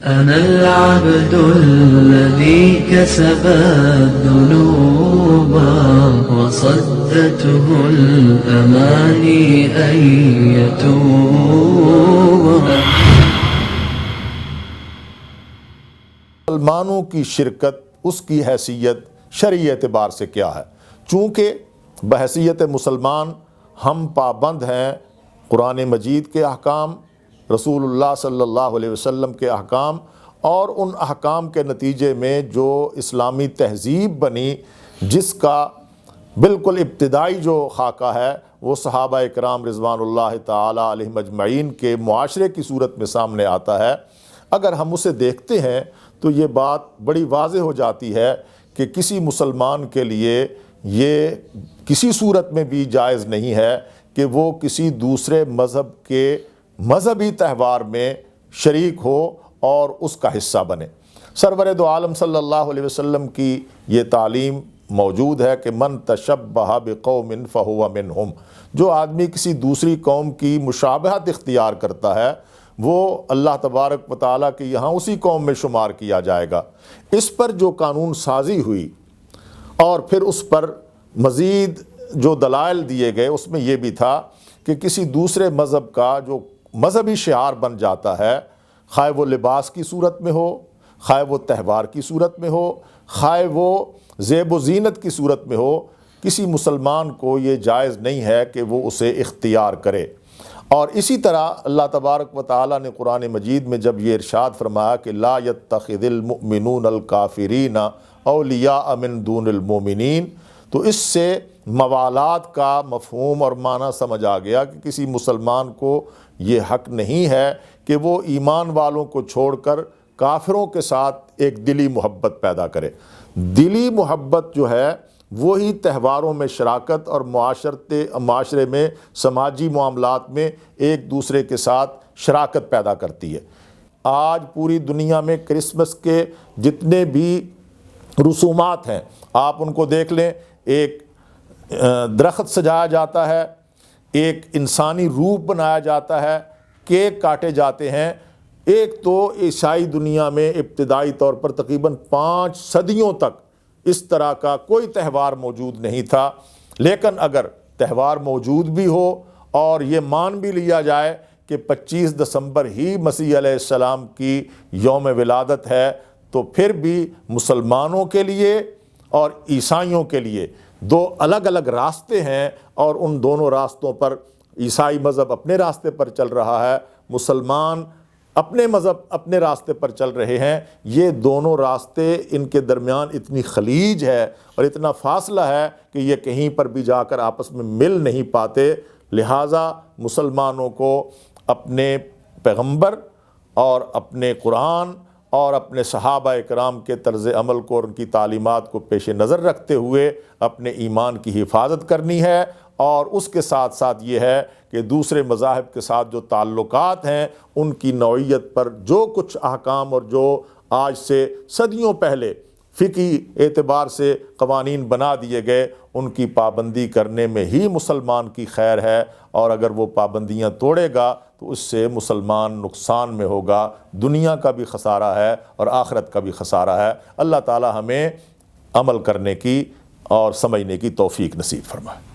أنا العبد الذي كسب الذنوب وصدته الأماني أن يتوب. مسلمانوں کی شرکت، اس کی حیثیت شرعی اعتبار سے کیا ہے؟ چونکہ بحیثیت مسلمان ہم پابند ہیں قرآن مجید کے احکام، رسول اللہ صلی اللہ علیہ وسلم کے احکام، اور ان احکام کے نتیجے میں جو اسلامی تہذیب بنی، جس کا بالکل ابتدائی جو خاکہ ہے وہ صحابہ اکرام رضوان اللہ تعالی علیہم اجمعین کے معاشرے کی صورت میں سامنے آتا ہے۔ اگر ہم اسے دیکھتے ہیں تو یہ بات بڑی واضح ہو جاتی ہے کہ کسی مسلمان کے لیے یہ کسی صورت میں بھی جائز نہیں ہے کہ وہ کسی دوسرے مذہب کے مذہبی تہوار میں شریک ہو اور اس کا حصہ بنے۔ سرور دو عالم صلی اللہ علیہ وسلم کی یہ تعلیم موجود ہے کہ من تشبہ بقوم فہو منہم، جو آدمی کسی دوسری قوم کی مشابہت اختیار کرتا ہے وہ اللہ تبارک و تعالیٰ کے یہاں اسی قوم میں شمار کیا جائے گا۔ اس پر جو قانون سازی ہوئی اور پھر اس پر مزید جو دلائل دیے گئے، اس میں یہ بھی تھا کہ کسی دوسرے مذہب کا جو مذہبی شعار بن جاتا ہے، خواہ وہ لباس کی صورت میں ہو، خواہ وہ تہوار کی صورت میں ہو، خواہ وہ زیب و زینت کی صورت میں ہو، کسی مسلمان کو یہ جائز نہیں ہے کہ وہ اسے اختیار کرے۔ اور اسی طرح اللہ تبارک و تعالیٰ نے قرآن مجید میں جب یہ ارشاد فرمایا کہ لا يتخذ المؤمنون الکافرین اولیاء من دون المؤمنین، تو اس سے موالات کا مفہوم اور معنی سمجھ آ گیا کہ کسی مسلمان کو یہ حق نہیں ہے کہ وہ ایمان والوں کو چھوڑ کر کافروں کے ساتھ ایک دلی محبت پیدا کرے۔ دلی محبت جو ہے وہی تہواروں میں شراکت اور معاشرے میں سماجی معاملات میں ایک دوسرے کے ساتھ شراکت پیدا کرتی ہے۔ آج پوری دنیا میں کرسمس کے جتنے بھی رسومات ہیں آپ ان کو دیکھ لیں، ایک درخت سجایا جاتا ہے، ایک انسانی روپ بنایا جاتا ہے، کیک کاٹے جاتے ہیں۔ ایک تو عیسائی دنیا میں ابتدائی طور پر تقریباً 5 صدیوں تک اس طرح کا کوئی تہوار موجود نہیں تھا، لیکن اگر تہوار موجود بھی ہو اور یہ مان بھی لیا جائے کہ 25 دسمبر ہی مسیح علیہ السلام کی یوم ولادت ہے، تو پھر بھی مسلمانوں کے لیے اور عیسائیوں کے لیے 2 الگ الگ راستے ہیں، اور ان دونوں راستوں پر عیسائی مذہب اپنے راستے پر چل رہا ہے، مسلمان اپنے مذہب اپنے راستے پر چل رہے ہیں۔ یہ دونوں راستے، ان کے درمیان اتنی خلیج ہے اور اتنا فاصلہ ہے کہ یہ کہیں پر بھی جا کر آپس میں مل نہیں پاتے۔ لہٰذا مسلمانوں کو اپنے پیغمبر اور اپنے قرآن اور اپنے صحابہ اکرام کے طرز عمل کو اور ان کی تعلیمات کو پیش نظر رکھتے ہوئے اپنے ایمان کی حفاظت کرنی ہے، اور اس کے ساتھ ساتھ یہ ہے کہ دوسرے مذاہب کے ساتھ جو تعلقات ہیں ان کی نوعیت پر جو کچھ احکام اور جو آج سے صدیوں پہلے فقہی اعتبار سے قوانین بنا دیے گئے، ان کی پابندی کرنے میں ہی مسلمان کی خیر ہے، اور اگر وہ پابندیاں توڑے گا تو اس سے مسلمان نقصان میں ہوگا، دنیا کا بھی خسارہ ہے اور آخرت کا بھی خسارہ ہے۔ اللہ تعالی ہمیں عمل کرنے کی اور سمجھنے کی توفیق نصیب فرمائے۔